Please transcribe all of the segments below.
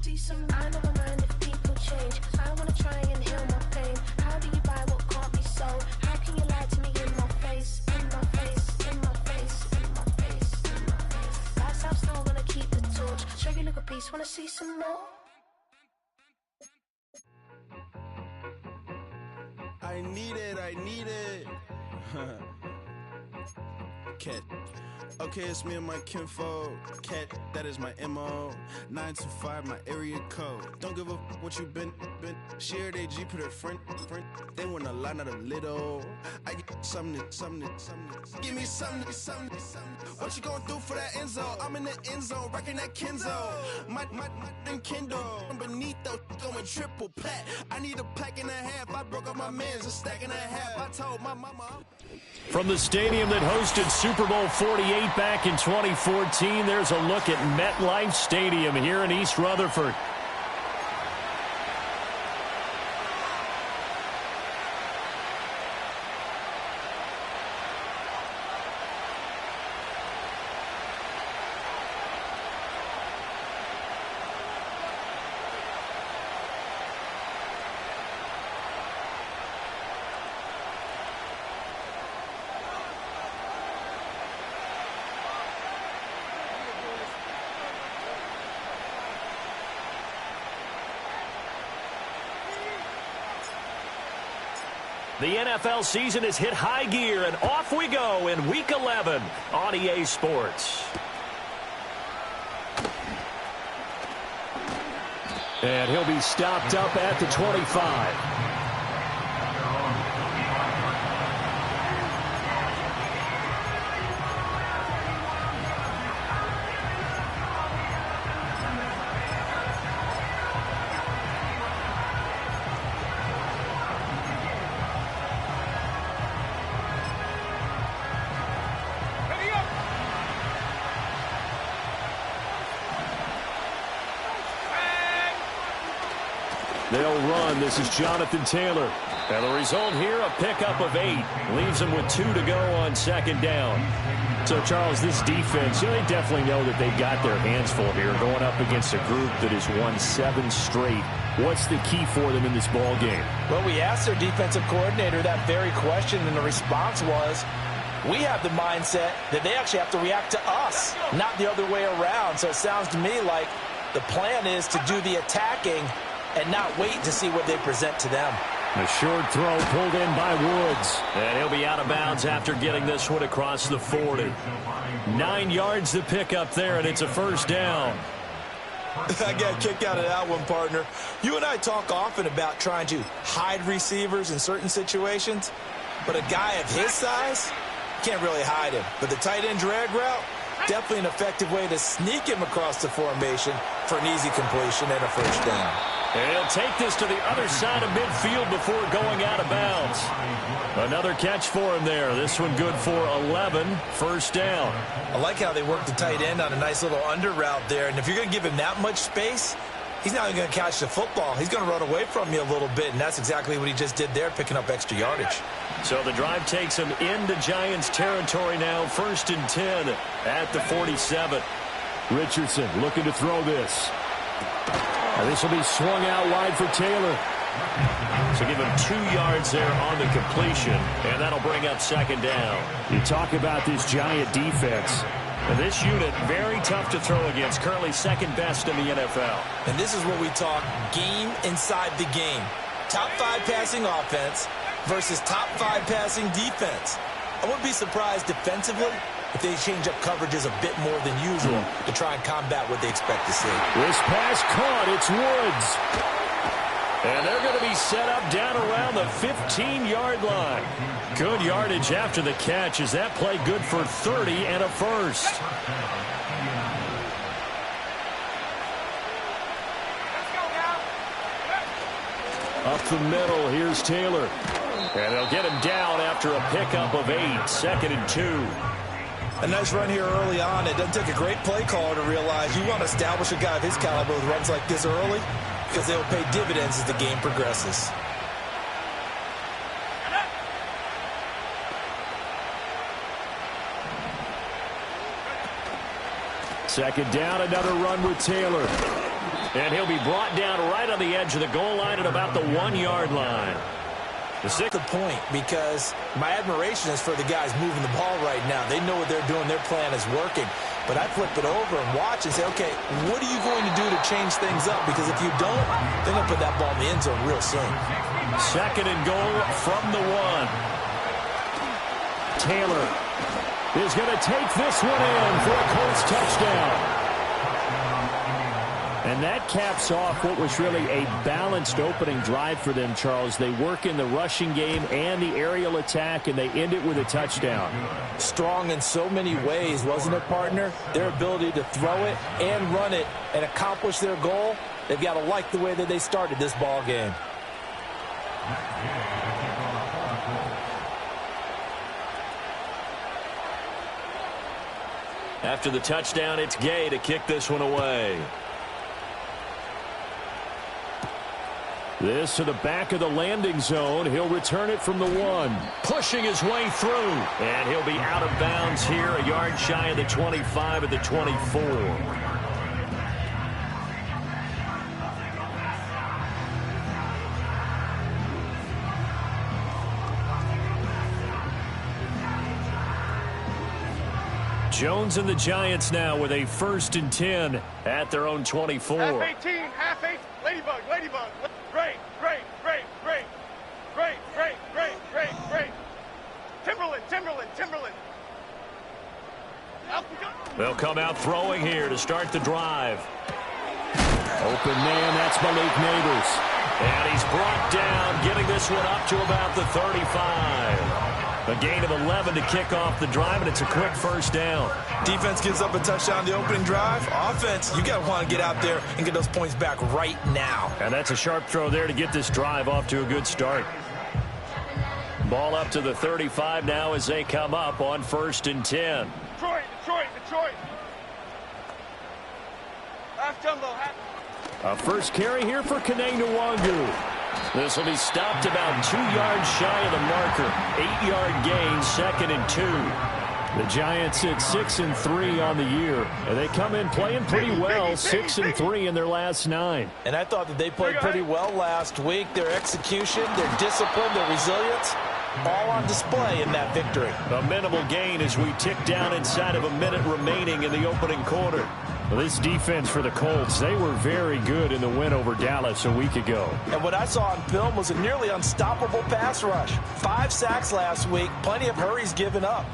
see some. I never mind if people change. I wanna try and heal my pain. How do you buy what can't be sold? How can you lie to me in my face? In my face, in my face, in my face, in my face. Lights out, still wanna keep the torch. Show you look a piece, wanna see some more? I need it. Cat. Okay, it's me and my kinfolk. Cat, that is my MO. 925, my area code. Don't give a what you been. Shared AG, put her friend. They want a lot, not a little. I get something. Give me something. What you gonna do for that Enzo? I'm in the end zone, rocking that Kenzo. My Kindle. I'm beneath though, going triple plat. I need a pack and a half. I broke up my mans, a stack and a half. I told my mama. From the stadium that hosted Super Bowl 48 back in 2014, there's a look at MetLife Stadium here in East Rutherford. The NFL season has hit high gear, and off we go in Week 11 on EA Sports. And he'll be stopped up at the 25. They'll run. This is Jonathan Taylor. And the result here, a pickup of 8. Leaves them with 2 to go on second down. So, Charles, this defense, they definitely know that they've got their hands full here going up against a group that has won 7 straight. What's the key for them in this ball game? Well, we asked their defensive coordinator that very question, and the response was, we have the mindset that they actually have to react to us, not the other way around. So it sounds to me like the plan is to do the attacking and not wait to see what they present to them. A short throw pulled in by Woods. And he'll be out of bounds after getting this one across the 40. 9 yards to pick up there, and it's a first down. I got a kick out of that one, partner. You and I talk often about trying to hide receivers in certain situations, but a guy of his size, can't really hide him. But the tight end drag route, definitely an effective way to sneak him across the formation for an easy completion and a first down. And he'll take this to the other side of midfield before going out of bounds. Another catch for him there. This one good for 11. First down. I like how they work the tight end on a nice little under route there. And if you're going to give him that much space, he's not even going to catch the football. He's going to run away from you a little bit, and that's exactly what he just did there, picking up extra yardage. So the drive takes him into Giants territory now. 1st and 10 at the 47. Richardson looking to throw this. This will be swung out wide for Taylor. So give him 2 yards there on the completion, and that'll bring up second down. You talk about this Giant defense. And this unit, very tough to throw against, currently second best in the NFL. And this is where we talk game inside the game. Top 5 passing offense versus top 5 passing defense. I wouldn't be surprised defensively if they change up coverages a bit more than usual to try and combat what they expect to see. This pass caught. It's Woods. And they're going to be set up down around the 15-yard line. Good yardage after the catch. Is that play good for 30 and a first? Up the middle, here's Taylor. And they'll get him down after a pickup of 8. 2nd and 2. A nice run here early on. It doesn't take a great play caller to realize you want to establish a guy of his caliber with runs like this early because they'll pay dividends as the game progresses. Second down, another run with Taylor. And he'll be brought down right on the edge of the goal line at about the 1-yard line. The sixth point, because my admiration is for the guys moving the ball right now. They know what they're doing. Their plan is working. But I flip it over and watch and say, okay, what are you going to do to change things up? Because if you don't, they're going to put that ball in the end zone real soon. 2nd and goal from the 1. Taylor is going to take this one in for a Colts touchdown. And that caps off what was really a balanced opening drive for them, Charles. They work in the rushing game and the aerial attack, and they end it with a touchdown. Strong in so many ways, wasn't it, partner? Their ability to throw it and run it and accomplish their goal, they've got to like the way that they started this ball game. After the touchdown, it's Gay to kick this one away. This to the back of the landing zone. He'll return it from the 1. Pushing his way through. And he'll be out of bounds here, a yard shy of the 25 at the 24. Jones and the Giants now with a 1st and 10 at their own 24. Half 18, half 8, ladybug, ladybug. Great, great, great, great, great, great, great, great, great. Timberland, Timberland, Timberland. They'll come out throwing here to start the drive. Open man, that's Malik Neighbors. And he's brought down, getting this one up to about the 35. A gain of 11 to kick off the drive, and it's a quick 1st down. Defense gives up a touchdown the opening drive. Offense, you got to want to get out there and get those points back right now. And that's a sharp throw there to get this drive off to a good start. Ball up to the 35 now as they come up on 1st and 10. Detroit, Detroit, Detroit. Half jumbo, half. A first carry here for Kene Nwangu. This will be stopped about 2 yards shy of the marker. 8-yard gain, 2nd and 2. The Giants at 6-3 on the year. And they come in playing pretty well, 6-3 in their last 9. And I thought that they played pretty well last week. Their execution, their discipline, their resilience, all on display in that victory. A minimal gain as we tick down inside of a minute remaining in the opening quarter. Well, this defense for the Colts, they were very good in the win over Dallas a week ago. And what I saw on film was a nearly unstoppable pass rush. 5 sacks last week, plenty of hurries given up.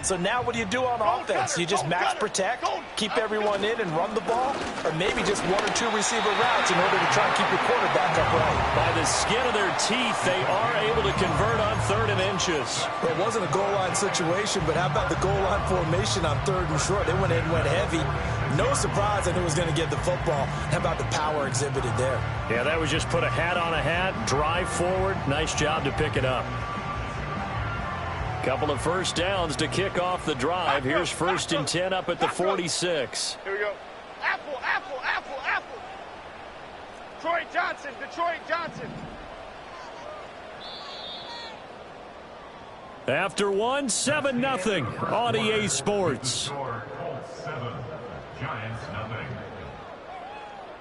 So now what do you do on offense? You just max protect, keep everyone in and run the ball, or maybe just 1 or 2 receiver routes in order to try and keep your quarterback upright. By the skin of their teeth, they are able to convert on 3rd and inches. Well, it wasn't a goal line situation, but how about the goal line formation on 3rd and short? They went in and went heavy. No surprise I knew it was going to get the football. How about the power exhibited there? Yeah, that was just put a hat on a hat, drive forward. Nice job to pick it up. Couple of 1st downs to kick off the drive. Here's 1st and 10 up at the 46. Here we go. Apple, apple, apple, apple. Detroit Johnson, Detroit Johnson. After 1, 7-0 on EA Sports.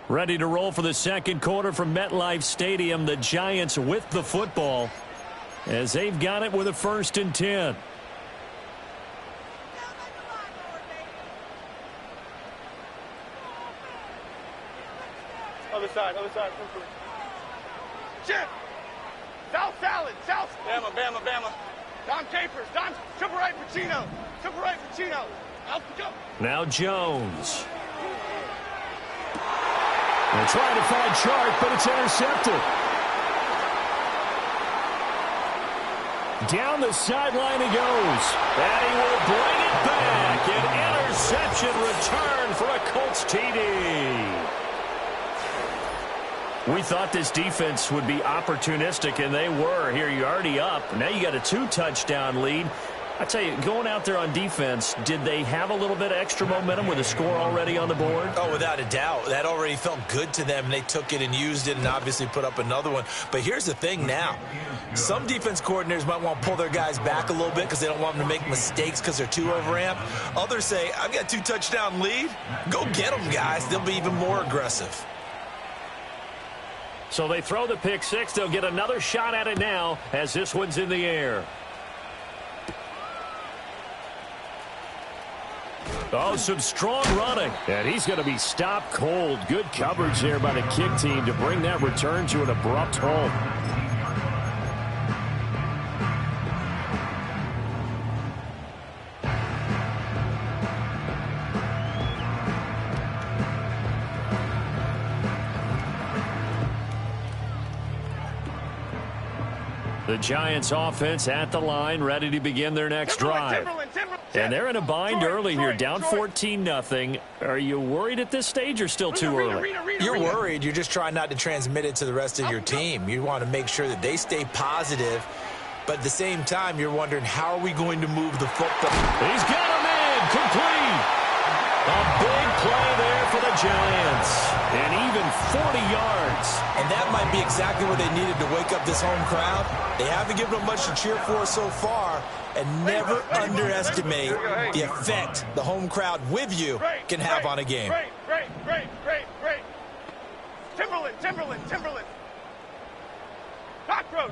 Ready to roll for the 2nd quarter from MetLife Stadium. The Giants with the football as they've got it with a 1st and 10. Other side, other side. Chip. South salad, South. Bama, Bama, Bama. Don Capers, Don, triple right Pacino. Triple right Pacino. Out to go. Now Jones. They're trying to find Chark, but it's intercepted. Down the sideline he goes. And he will bring it back. An interception return for a Colts TD. We thought this defense would be opportunistic, and they were. Here you're already up. Now you got a 2-touchdown lead. I tell you, going out there on defense, did they have a little bit of extra momentum with a score already on the board? Oh, without a doubt. That already felt good to them, and they took it and used it and obviously put up another one. But here's the thing now. Some defense coordinators might want to pull their guys back a little bit because they don't want them to make mistakes because they're too overamped. Others say, I've got a 2-touchdown lead. Go get them, guys. They'll be even more aggressive. So they throw the pick six. They'll get another shot at it now as this one's in the air. Oh, some strong running. And he's going to be stopped cold. Good coverage there by the kick team to bring that return to an abrupt halt. The Giants offense at the line, ready to begin their next drive. And they're in a bind early here, down 14-0. Are you worried at this stage or still too early? You're worried. You're just trying not to transmit it to the rest of your team. You want to make sure that they stay positive. But at the same time, you're wondering, how are we going to move the football? He's got him in, complete. A big play there for the Giants. And even 40 yards. And that might be exactly what they needed to wake up this home crowd. They haven't given them much to cheer for so far. And never underestimate the effect the home crowd with you can have on a game. Great. Timberland. Cockroach.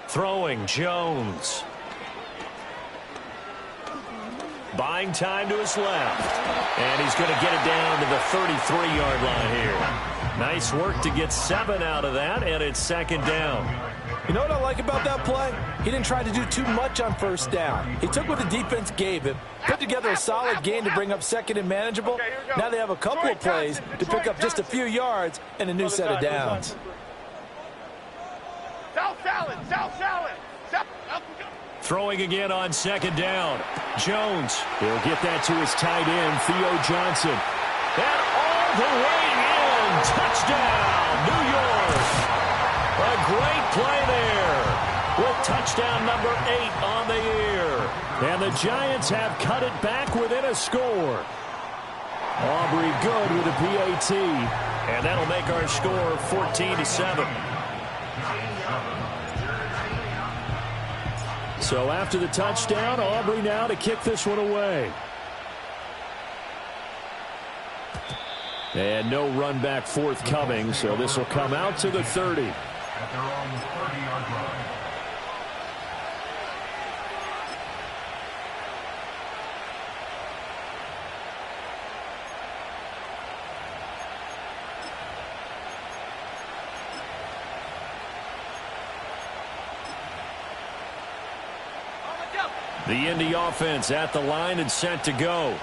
Throwing Jones. Buying time to his left. And he's going to get it down to the 33-yard line here. Nice work to get 7 out of that, and it's second down. You know what I like about that play? He didn't try to do too much on first down. He took what the defense gave him, put together a solid game to bring up second and manageable. Now they have a couple of plays to pick up just a few yards and a new set of downs. South salad. Throwing again on second down. Jones, he'll get that to his tight end, Theo Johnson. And all the way in. Touchdown, New York. A great play there with touchdown number 8 on the year. And the Giants have cut it back within a score. Aubrey good with a PAT. And that'll make our score 14-7. So after the touchdown, Aubrey now to kick this one away. And no run back forthcoming, so this will come out to the 30. At their own 30-yard line. The Indy offense at the line and set to go.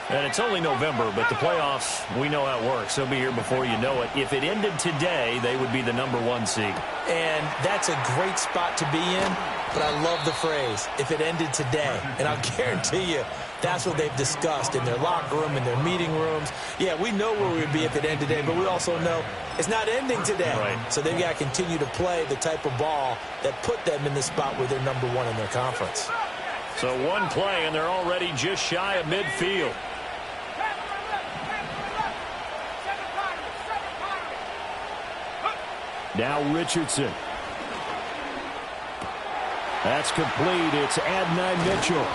And it's only November, but the playoffs, we know how it works. They'll be here before you know it. If it ended today, they would be the number 1 seed. And that's a great spot to be in, but I love the phrase, if it ended today. And I'll guarantee you, that's what they've discussed in their locker room, in their meeting rooms. Yeah, we know where we would be if it ended today, but we also know it's not ending today. Right. So they've got to continue to play the type of ball that put them in the spot where they're number 1 in their conference. So one play, and they're already just shy of midfield. Now Richardson. That's complete. It's Adonai Mitchell.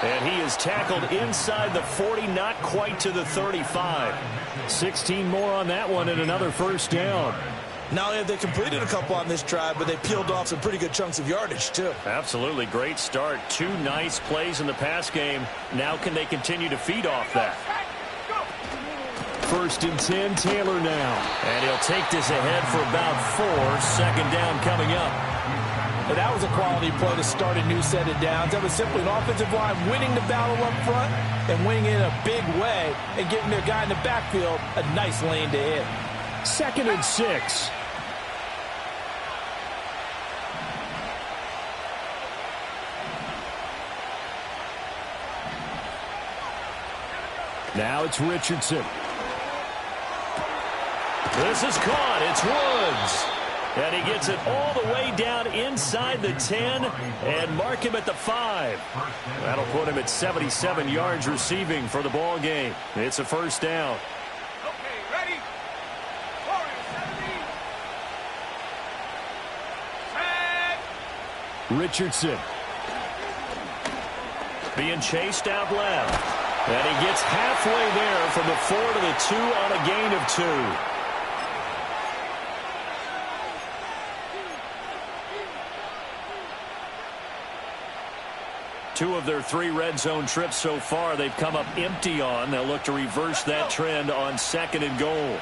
And he is tackled inside the 40, not quite to the 35. 16 more on that one and another first down. Not only have they completed a couple on this drive, but they peeled off some pretty good chunks of yardage, too. Absolutely. Great start. 2 nice plays in the pass game. Now can they continue to feed off that? First and 10, Taylor now. And he'll take this ahead for about 4. Second down coming up. And that was a quality play to start a new set of downs. That was simply an offensive line winning the battle up front and winning it in a big way and giving their guy in the backfield a nice lane to hit. Second and 6. Now it's Richardson. This is caught. It's Woods. And he gets it all the way down inside the 10 and mark him at the 5. That'll put him at 77 yards receiving for the ball game. It's a first down. Okay, ready? Set. Richardson. Being chased out left. And he gets halfway there from the 4 to the 2 on a gain of 2. 2 of their 3 red zone trips so far they've come up empty on. They'll look to reverse that trend on 2nd and goal.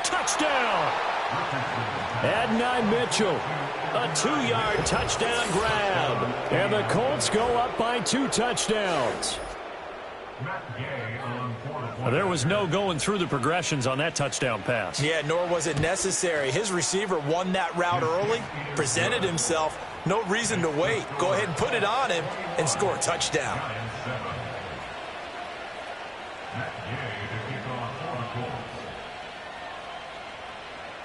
Touchdown! Adonai Mitchell, a 2-yard touchdown grab. And the Colts go up by 2 touchdowns. There was no going through the progressions on that touchdown pass. Yeah, nor was it necessary. His receiver won that route early, presented himself. No reason to wait. Go ahead and put it on him and score a touchdown.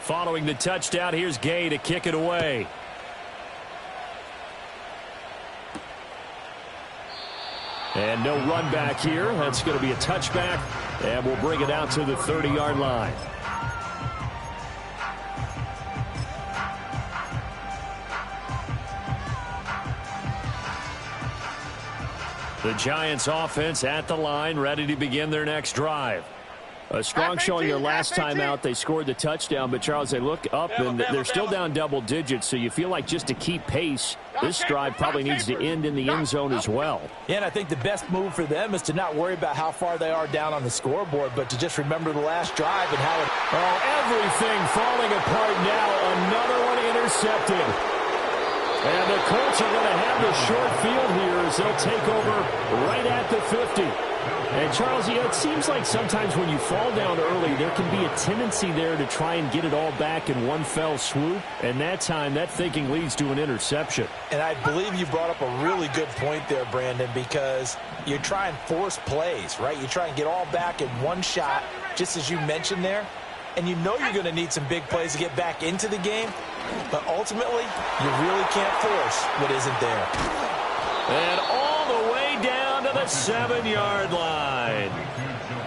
Following the touchdown, here's Gay to kick it away. And no run back here. That's going to be a touchback, and we'll bring it out to the 30-yard line. The Giants offense at the line, ready to begin their next drive. A strong showing their last time out. They scored the touchdown, but, Charles, they look up, and they're still down double digits, so you feel like just to keep pace, this drive probably needs to end in the end zone as well. Yeah, and I think the best move for them is to not worry about how far they are down on the scoreboard, but to just remember the last drive and how it... Oh, everything falling apart now. Another one intercepted. And the Colts are going to have the short field here as they'll take over right at the 50. And, Charles, it seems like sometimes when you fall down early, there can be a tendency there to try and get it all back in one fell swoop. And that time, that thinking leads to an interception. And I believe you brought up a really good point there, Brandon, because you try and force plays, right? You try and get all back in one shot, just as you mentioned there. And you know you're going to need some big plays to get back into the game. But ultimately, you really can't force what isn't there. And all the way down to the 7-yard line.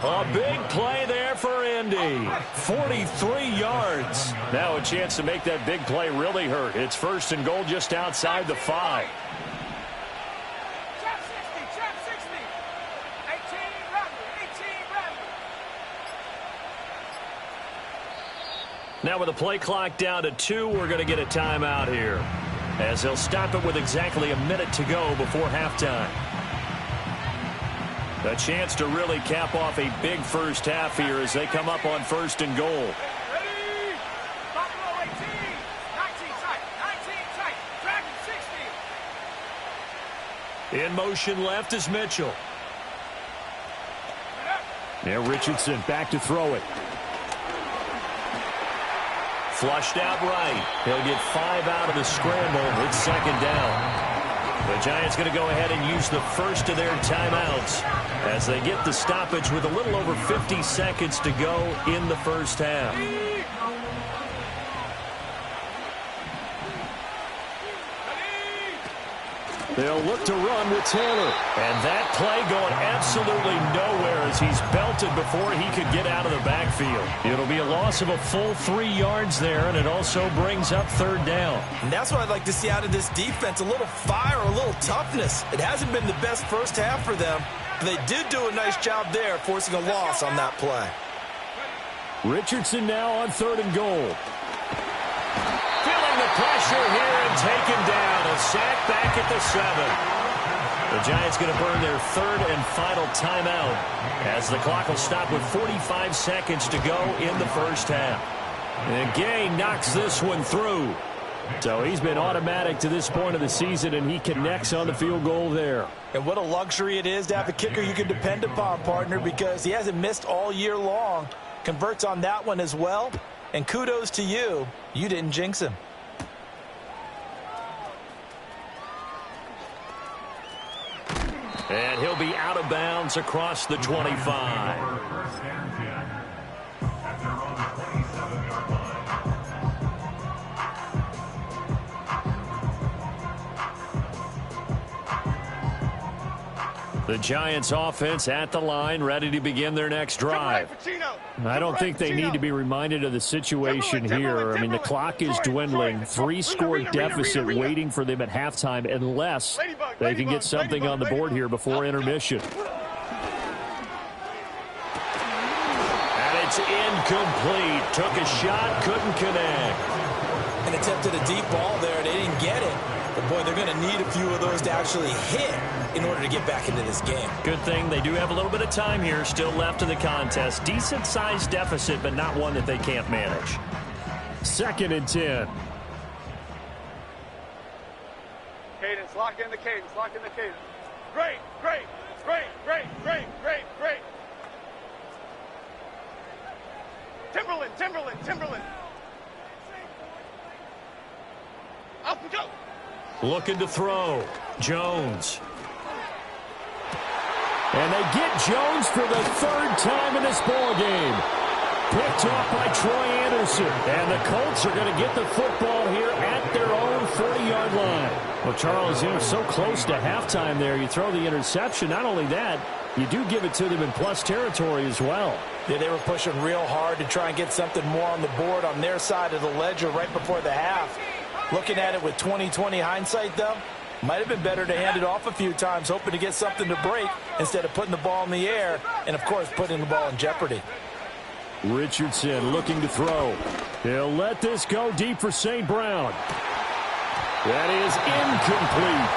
A big play there for Indy. 43 yards. Now a chance to make that big play really hurt. It's 1st and goal just outside the 5. Trap 60, 18 run. Now with the play clock down to 2, we're going to get a timeout here, as they'll stop it with exactly a minute to go before halftime. A chance to really cap off a big first half here as they come up on 1st and goal. Ready? Buffalo 18, 19 tight, Dragon 60. In motion left is Mitchell. Now Richardson back to throw it. Flushed out right. He'll get 5 out of the scramble. It's 2nd down. The Giants going to go ahead and use the first of their timeouts as they get the stoppage with a little over 50 seconds to go in the first half. They'll look to run with Taylor. And that play going absolutely nowhere as he's belted before he could get out of the backfield. It'll be a loss of a full 3 yards there, and it also brings up 3rd down. And that's what I'd like to see out of this defense, a little fire, a little toughness. It hasn't been the best first half for them, but they did do a nice job there, forcing a loss on that play. Richardson now on 3rd and goal. Feeling the pressure here and taken down. A sack back at the 7. The Giants going to burn their 3rd and final timeout as the clock will stop with 45 seconds to go in the first half. And Gay knocks this one through. So he's been automatic to this point of the season, and he connects on the field goal there. And what a luxury it is to have a kicker you can depend upon, partner, because he hasn't missed all year long. Converts on that one as well. And kudos to you. You didn't jinx him. And he'll be out of bounds across the 25. The Giants offense at the line, ready to begin their next drive. I don't think they need to be reminded of the situation here. I mean, the clock is dwindling. 3-score deficit waiting for them at halftime unless they can get something on the board here before intermission. And it's incomplete. Took a shot, couldn't connect. and attempted a deep ball there. They didn't get it. But, boy, they're going to need a few of those to actually hit in order to get back into this game. Good thing they do have a little bit of time here still left in the contest. Decent-sized deficit, but not one that they can't manage. 2nd and 10. Cadence, lock in the cadence, lock in the cadence. Great, great, great, great, great, great, great. Timberland, Timberland, Timberland. Up and go. Looking to throw. Jones. And they get Jones for the 3rd time in this ball game. Picked off by Troy Anderson. And the Colts are going to get the football here at their own 40-yard line. Well, Charles, you know, so close to halftime there. You throw the interception. Not only that, you do give it to them in plus territory as well. Yeah, they were pushing real hard to try and get something more on the board on their side of the ledger right before the half. Looking at it with 20/20 hindsight, though, might have been better to hand it off a few times, hoping to get something to break instead of putting the ball in the air and, of course, putting the ball in jeopardy. Richardson looking to throw. He'll let this go deep for St. Brown. That is incomplete.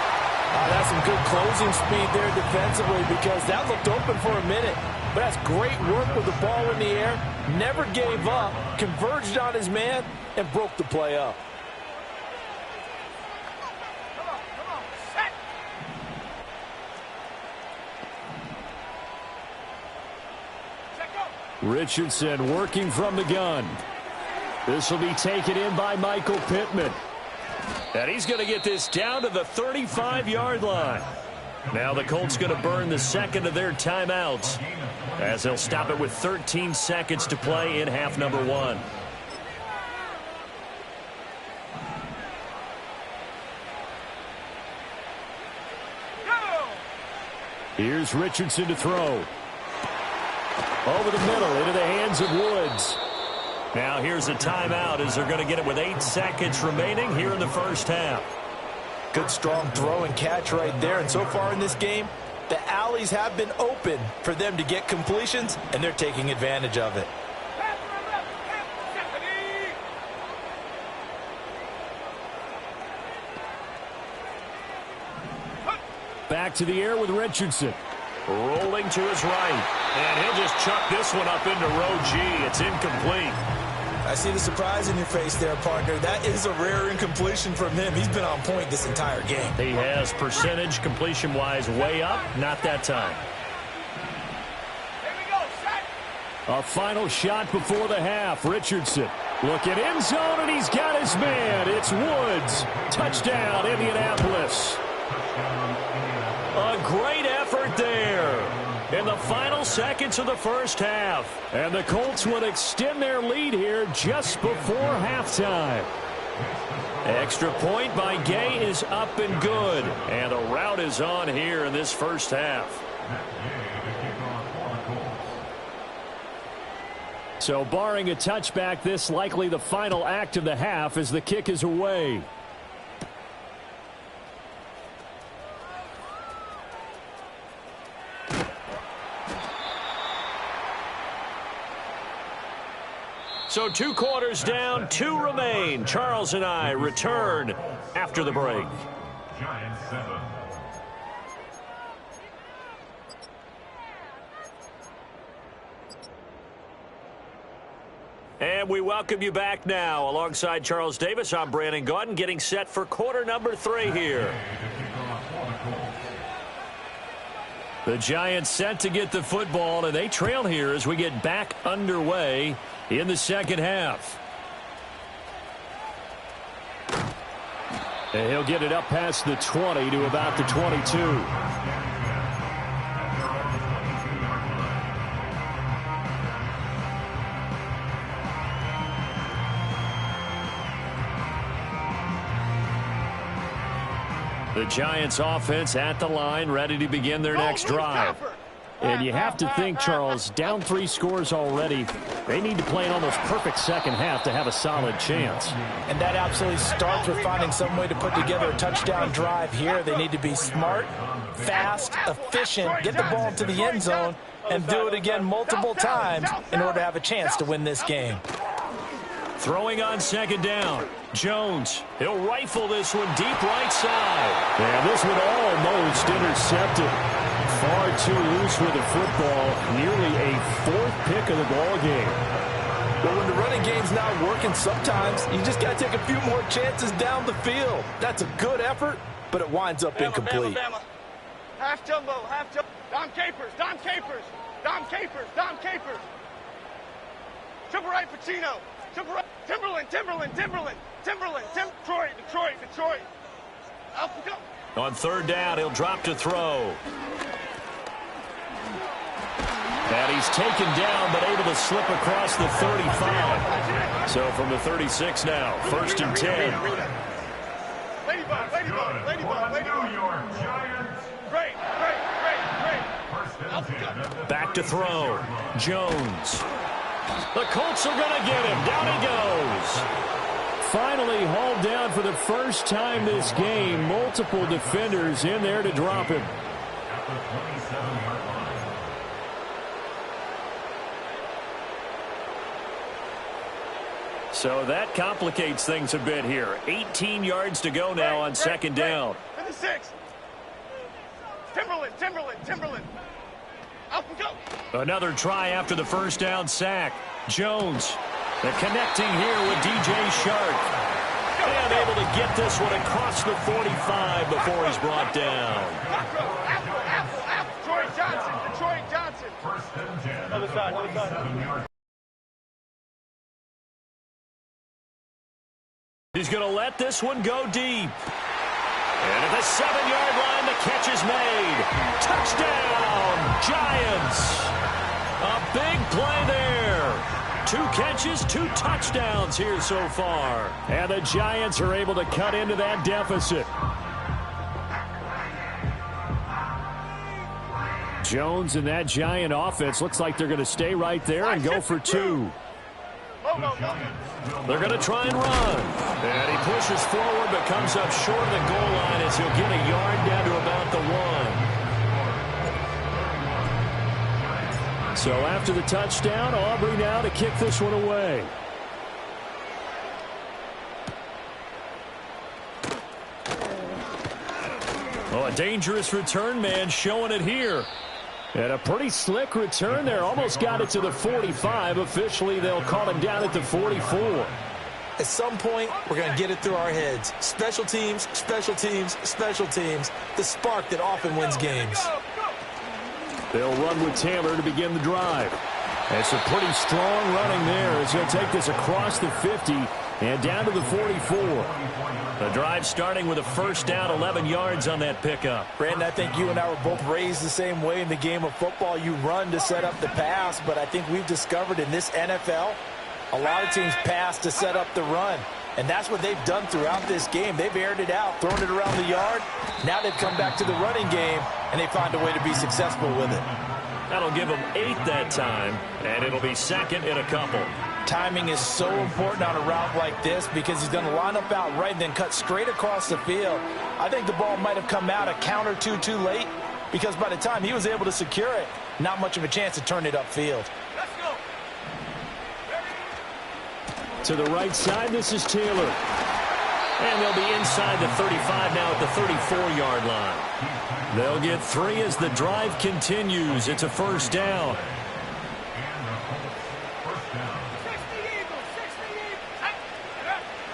That's some good closing speed there defensively because that looked open for a minute. But that's great work with the ball in the air. Never gave up, converged on his man, and broke the play up. Richardson working from the gun. This will be taken in by Michael Pittman. And he's going to get this down to the 35-yard line. Now the Colts going to burn the 2nd of their timeouts as they'll stop it with 13 seconds to play in half number 1. Here's Richardson to throw. Over the middle, into the hands of Woods. Now here's a timeout as they're going to get it with 8 seconds remaining here in the first half. Good strong throw and catch right there. And so far in this game, the alleys have been open for them to get completions, and they're taking advantage of it. Back to the air with Richardson. Rolling to his right. And he'll just chuck this one up into row G. It's incomplete. I see the surprise in your face there, partner. That is a rare incompletion from him. He's been on point this entire game. He has percentage completion-wise way up. Not that time. Here we go, set. A final shot before the half. Richardson looking end zone, and he's got his man. It's Woods. Touchdown, Indianapolis. A great effort there in the final seconds of the first half. And the Colts would extend their lead here just before halftime. Extra point by Gay is up and good. And the rout is on here in this first half. So barring a touchback, this likely the final act of the half as the kick is away. So 2 quarters down, 2 remain. Charles and I return after the break. Giants 7. And we welcome you back now. Alongside Charles Davis, I'm Brandon Gaudin, getting set for quarter number 3 here. The Giants set to get the football, and they trail here as we get back underway in the second half. And he'll get it up past the 20 to about the 22. The Giants offense at the line, ready to begin their next drive. And you have to think, Charles, down 3 scores already. They need to play an almost perfect second half to have a solid chance. And that absolutely starts with finding some way to put together a touchdown drive here. They need to be smart, fast, efficient, get the ball into the end zone, and do it again multiple times in order to have a chance to win this game. Throwing on second down. Jones, he'll rifle this one deep right side. And this one almost intercepted. Far too loose with the football. Nearly a fourth pick of the ball game. But when the running game's not working, sometimes you just got to take a few more chances down the field. That's a good effort, but it winds up incomplete. Bama. Half jumbo, half jumbo. Dom Capers, Dom Capers, Dom Capers, Dom Capers. Triple right, Pacino. Triple right, Timberland, Timberland, Timberland, Timberland, Detroit, Detroit, Detroit. Up we go. On third down, he'll drop to throw. And he's taken down, but able to slip across the 35. So from the 36 now, 1st and 10. Ladybug, Ladybug, Ladybug, Ladybug. New York Giants. Great, great, great, great. Up we go. Back to throw. Jones. The Colts are going to get him. Down he goes. Finally hauled down for the first time this game. Multiple defenders in there to drop him. At the 27-yard line. So that complicates things a bit here. 18 yards to go now on second down. 56. Timberland, Timberland, Timberland. Up we go. Another try after the first down sack. Jones, the connecting here with DJ Shark. And able to get this one across the 45 before he's brought down. Apple. Detroit Johnson, Detroit Johnson. 1st and 10. Other side, other side. 27-yard. He's going to let this one go deep. And at the 7-yard line, the catch is made. Touchdown, Giants. A big play there. 2 catches, 2 touchdowns here so far. And the Giants are able to cut into that deficit. Jones and that Giant offense looks like they're going to stay right there and go for 2. They're going to try and run. And he pushes forward but comes up short of the goal line as he'll get a yard down to about the 1. So after the touchdown, Aubrey now to kick this one away. Oh, a dangerous return man showing it here. And a pretty slick return there. Almost got it to the 45. Officially, they'll call him down at the 44. At some point, we're going to get it through our heads. Special teams, special teams, special teams. The spark that often wins games. They'll run with Taylor to begin the drive. It's a pretty strong running there as he'll take this across the 50 and down to the 44. The drive starting with a first down, 11 yards on that pickup. Brandon, I think you and I were both raised the same way in the game of football. You run to set up the pass, but I think we've discovered in this NFL, a lot of teams pass to set up the run. And that's what they've done throughout this game. They've aired it out, thrown it around the yard. Now they've come back to the running game, and they find a way to be successful with it. That'll give them 8 that time, and it'll be second in a couple. Timing is so important on a route like this because he's going to line up out right and then cut straight across the field. I think the ball might have come out a count or two too late because by the time he was able to secure it, not much of a chance to turn it upfield. Let's go. To the right side, this is Taylor. And they'll be inside the 35 now at the 34-yard line. They'll get 3 as the drive continues. It's a first down.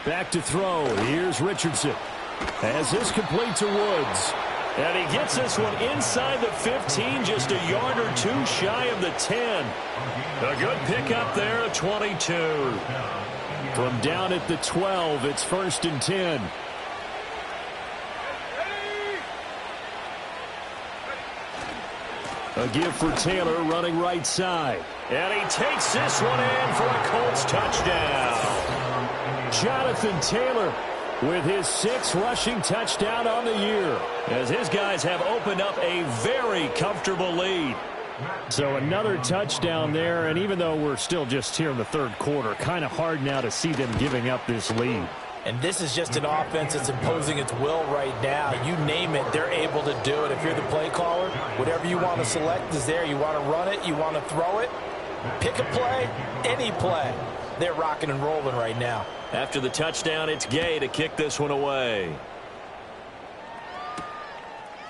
Back to throw. Here's Richardson. As this complete to Woods. And he gets this one inside the 15, just a yard or 2 shy of the 10. A good pickup there at 22. From down at the 12, it's 1st and 10. A give for Taylor running right side. And he takes this one in for a Colts touchdown. Jonathan Taylor with his 6th rushing touchdown on the year, as his guys have opened up a very comfortable lead. So another touchdown there, and even though we're still just here in the 3rd quarter, kind of hard now to see them giving up this lead. And this is just an offense that's imposing its will right now. You name it, they're able to do it. If you're the play caller, whatever you want to select is there. You want to run it, you want to throw it, pick a play, any play. They're rocking and rolling right now. After the touchdown, it's Gay to kick this one away.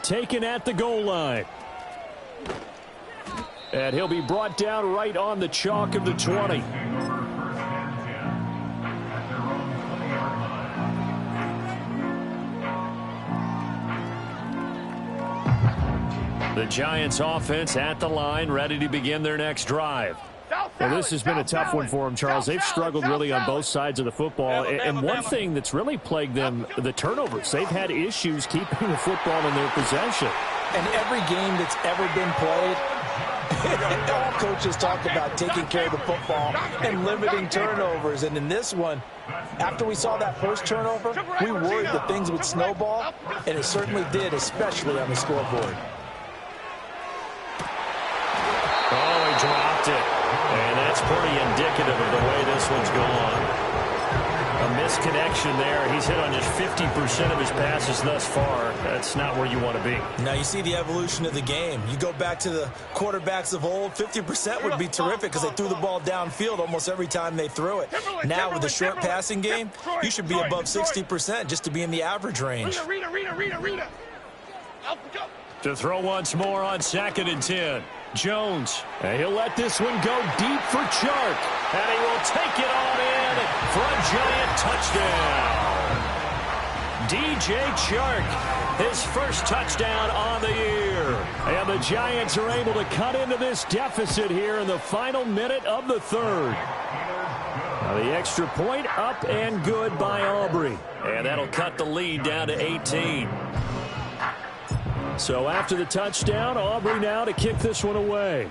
Taken at the goal line. And he'll be brought down right on the chalk of the 20. The Giants offense at the line, ready to begin their next drive. Well, this has been a tough one for them, Charles. They've struggled really on both sides of the football. And one thing that's really plagued them, the turnovers. They've had issues keeping the football in their possession. And every game that's ever been played, all coaches talk about taking care of the football and limiting turnovers. And in this one, after we saw that first turnover, we worried that things would snowball, and it certainly did, especially on the scoreboard. Oh, he dropped it. And that's pretty indicative of the way this one's gone. A misconnection there. He's hit on just 50% of his passes thus far. That's not where you want to be. Now you see the evolution of the game. You go back to the quarterbacks of old, 50% would be terrific because they threw the ball downfield almost every time they threw it. Now with the short passing game, you should be above 60% just to be in the average range. To throw once more on 2nd and 10. Jones, and he'll let this one go deep for Chark. And he will take it on in for a Giant touchdown. DJ Chark, his first touchdown on the year. And the Giants are able to cut into this deficit here in the final minute of the third. Now the extra point up and good by Aubrey. And that'll cut the lead down to 18. So after the touchdown, Aubrey now to kick this one away.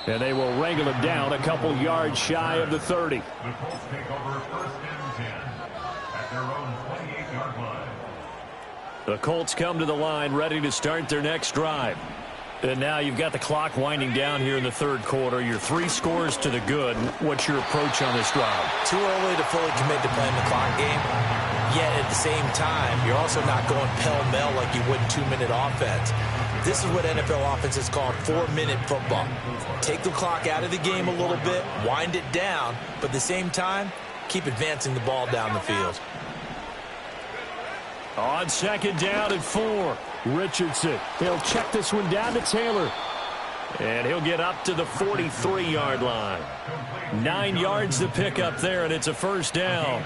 And they will wrangle him down a couple yards shy of the 30. The Colts take over 1st and 10 at their own 28-yard line. The Colts come to the line ready to start their next drive. And now you've got the clock winding down here in the third quarter. You're 3 scores to the good. What's your approach on this drive? Too early to fully commit to playing the clock game. Yet at the same time, you're also not going pell-mell like you would in 2-minute offense. This is what NFL offenses call 4-minute football. Take the clock out of the game a little bit, wind it down, but at the same time, keep advancing the ball down the field. On 2nd down and 4. Richardson, he'll check this one down to Taylor. And he'll get up to the 43-yard line. 9 yards to pick up there, and it's a first down.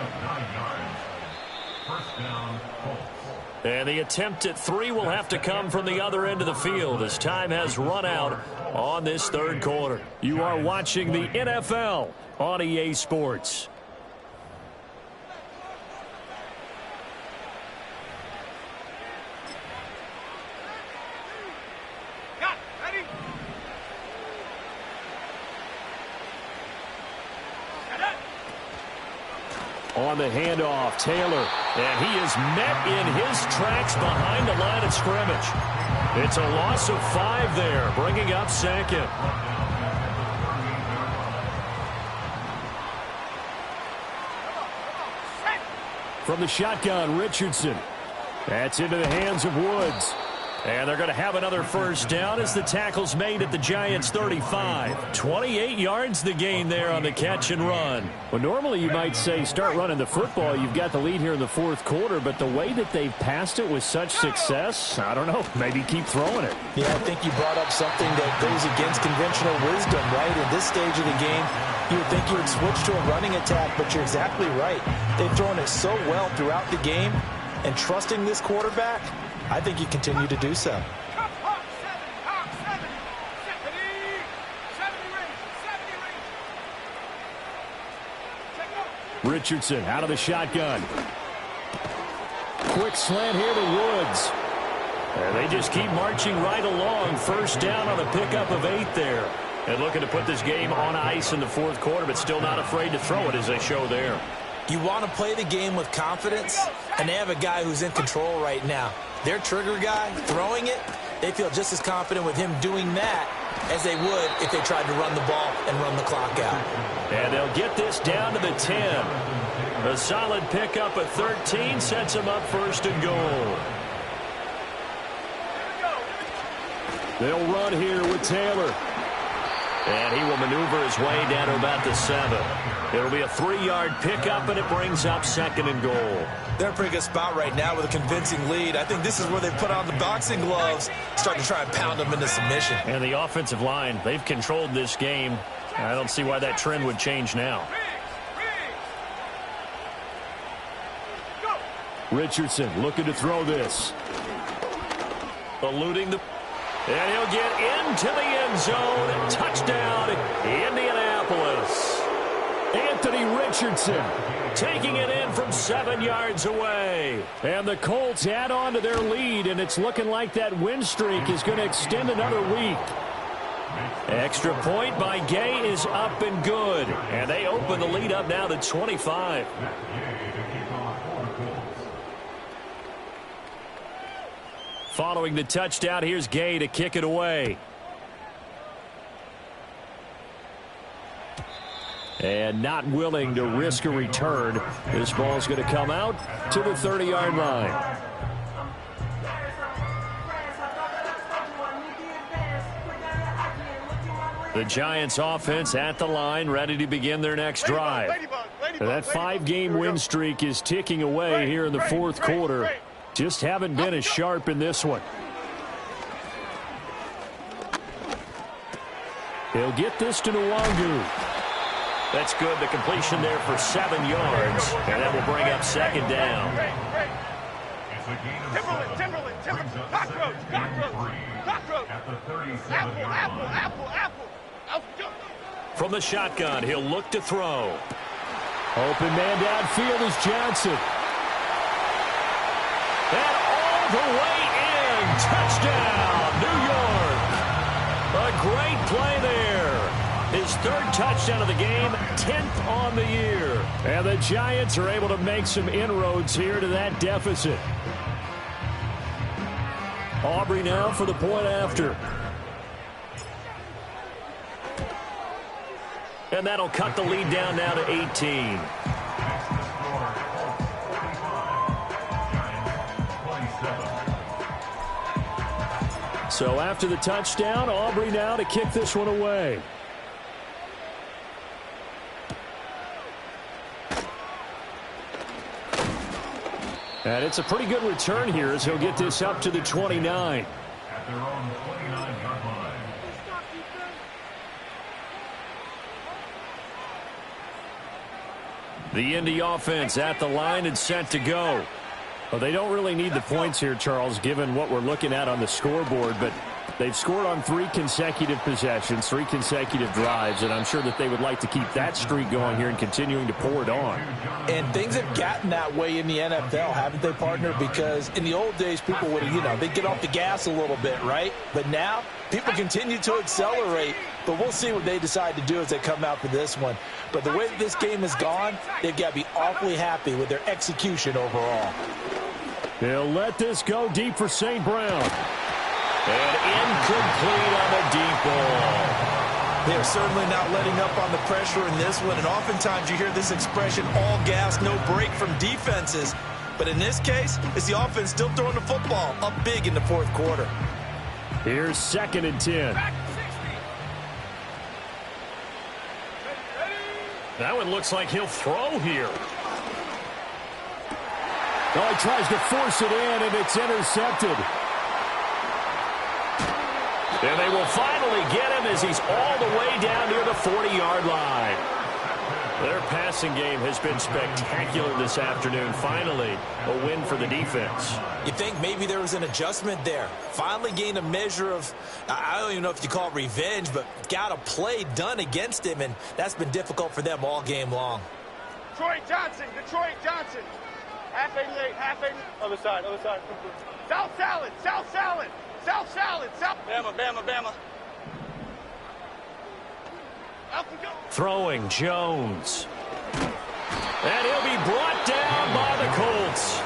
And the attempt at 3 will have to come from the other end of the field as time has run out on this third quarter. You are watching the NFL on EA Sports. On the handoff, Taylor, and he is met in his tracks behind the line of scrimmage. It's a loss of 5 there, bringing up 2nd. From the shotgun, Richardson. That's into the hands of Woods. And they're going to have another first down as the tackle's made at the Giants' 35. 28 yards the gain there on the catch and run. Well, normally you might say start running the football. You've got the lead here in the fourth quarter, but the way that they've passed it with such success, I don't know, maybe keep throwing it. Yeah, I think you brought up something that goes against conventional wisdom, right? In this stage of the game, you would think you would switch to a running attack, but you're exactly right. They've thrown it so well throughout the game, and trusting this quarterback, I think you continue to do so. Richardson out of the shotgun. Quick slant here to Woods. And they just keep marching right along. First down on a pickup of 8 there. And looking to put this game on ice in the fourth quarter, but still not afraid to throw it as they show there. You want to play the game with confidence, and they have a guy who's in control right now. Their trigger guy throwing it, they feel just as confident with him doing that as they would if they tried to run the ball and run the clock out. And they'll get this down to the 10. A solid pickup at 13 sets them up first and goal. They'll run here with Taylor. And he will maneuver his way down to about the 7. It'll be a 3-yard pickup, and it brings up 2nd and goal. They're in a pretty good spot right now with a convincing lead. I think this is where they put on the boxing gloves, start to try and pound them into submission. And the offensive line, they've controlled this game. I don't see why that trend would change now. Richardson looking to throw this. Eluding the... And he'll get into the end zone. Touchdown, Indianapolis. Anthony Richardson taking it in from 7 yards away. And the Colts add on to their lead, and it's looking like that win streak is going to extend another week. Extra point by Gay is up and good. And they open the lead up now to 25. Following the touchdown, here's Gay to kick it away. And not willing to risk a return. This ball's going to come out to the 30-yard line. The Giants offense at the line, ready to begin their next drive. That 5-game win streak is ticking away here in the 4th quarter. Just haven't been as sharp in this one. He'll get this to Nwangu. That's good. The completion there for 7 yards. And that will bring up 2nd down. Timberland. Cockroach. Apple. From the shotgun, he'll look to throw. Open man downfield is Johnson. And all the way in. Touchdown, New York. A great play there. His 3rd touchdown of the game, 10th on the year. And the Giants are able to make some inroads here to that deficit. Aubrey now for the point after. And that'll cut the lead down now to 18. So after the touchdown, Aubrey now to kick this one away. And it's a pretty good return here as he'll get this up to the 29. At their own 29-yard line. The Indy offense at the line and set to go. Well, they don't really need the points here, Charles, given what we're looking at on the scoreboard, but they've scored on 3 consecutive possessions, 3 consecutive drives, and I'm sure that they would like to keep that streak going here and continuing to pour it on. And things have gotten that way in the NFL, haven't they, partner? Because in the old days, people would, they'd get off the gas a little bit, right? But now, people continue to accelerate, but we'll see what they decide to do as they come out for this one. But the way that this game has gone, they've got to be awfully happy with their execution overall. They'll let this go deep for St. Brown. And incomplete on the deep ball. They're certainly not letting up on the pressure in this one, and oftentimes you hear this expression, all gas, no break from defenses. But in this case, it's the offense still throwing the football up big in the 4th quarter. Here's 2nd and 10. That one looks like he'll throw here. Oh, he tries to force it in, and it's intercepted. And they will finally get him as he's all the way down near the 40-yard line. Their passing game has been spectacular this afternoon. Finally, a win for the defense. You think maybe there was an adjustment there. Finally gained a measure of, I don't even know if you call it revenge, but got a play done against him, and that's been difficult for them all game long. Detroit Johnson. Half 88. Other side. South salad. Bama. Throwing Jones. And he'll be brought down by the Colts.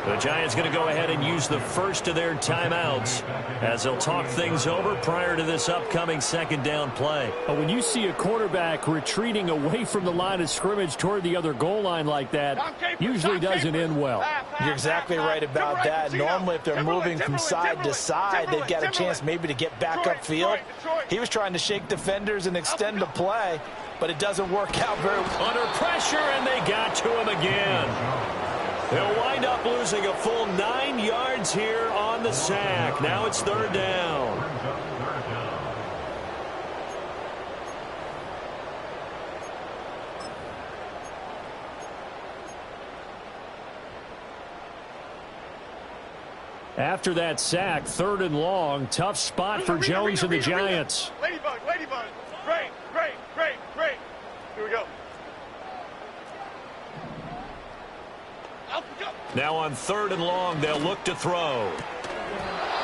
The Giants going to go ahead and use the first of their timeouts as they'll talk things over prior to this upcoming second down play. When you see a quarterback retreating away from the line of scrimmage toward the other goal line like that, usually doesn't end well. You're exactly right about that. Normally, if they're moving from side to side, they've got a chance maybe to get back upfield. He was trying to shake defenders and extend the play, but it doesn't work out very well. Under pressure, and they got to him again. They'll wind up losing a full 9 yards here on the sack. Now it's third down. After that sack, third and long, tough spot for Jones and the Giants. Ladybug, ladybug. Great, great, great, great. Here we go. Now on third and long, they'll look to throw.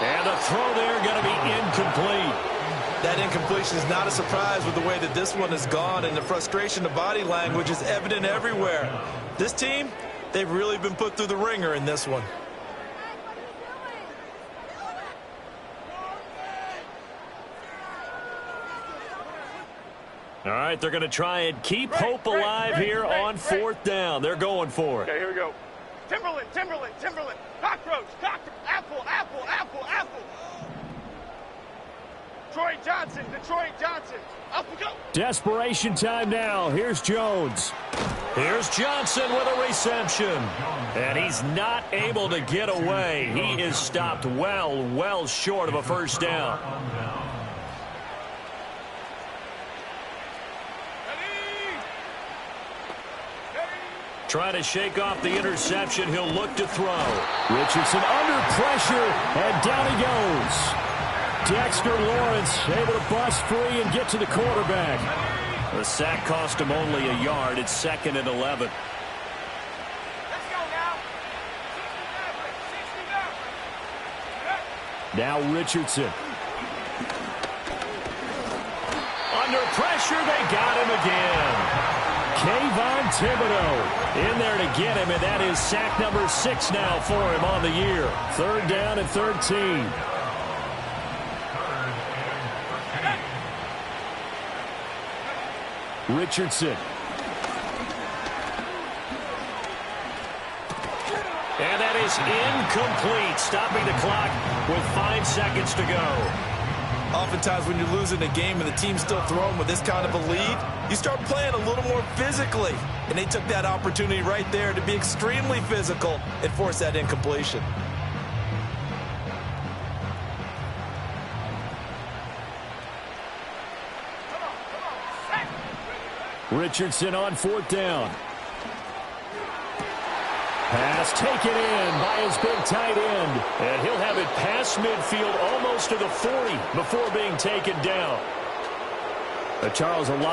And the throw there going to be incomplete. That incompletion is not a surprise with the way that this one has gone, and the frustration of body language is evident everywhere. This team, they've really been put through the ringer in this one. All right, they're going to try and keep hope alive here on fourth down. They're going for it. Okay, here we go. Timberland, Timberland, Timberland. Cockroach, cockroach. Apple, apple, apple, apple. Detroit Johnson, Detroit Johnson. Up we go. Desperation time now. Here's Jones. Here's Johnson with a reception. And he's not able to get away. He is stopped well short of a first down. Trying to shake off the interception. He'll look to throw. Richardson under pressure, and down he goes. Dexter Lawrence able to bust free and get to the quarterback. The sack cost him only a yard. It's second and 11. Let's go now. 69. Now Richardson. Under pressure, they got him again. Kayvon Thibodeau in there to get him, and that is sack number 6 now for him on the year. Third down and 13. Richardson. And that is incomplete, stopping the clock with 5 seconds to go. Oftentimes when you're losing a game and the team's still throwing with this kind of a lead, you start playing a little more physically. And they took that opportunity right there to be extremely physical and force that incompletion. Richardson on fourth down. Pass taken in by his big tight end. And he'll have it past midfield almost to the 40 before being taken down. Charles, a lot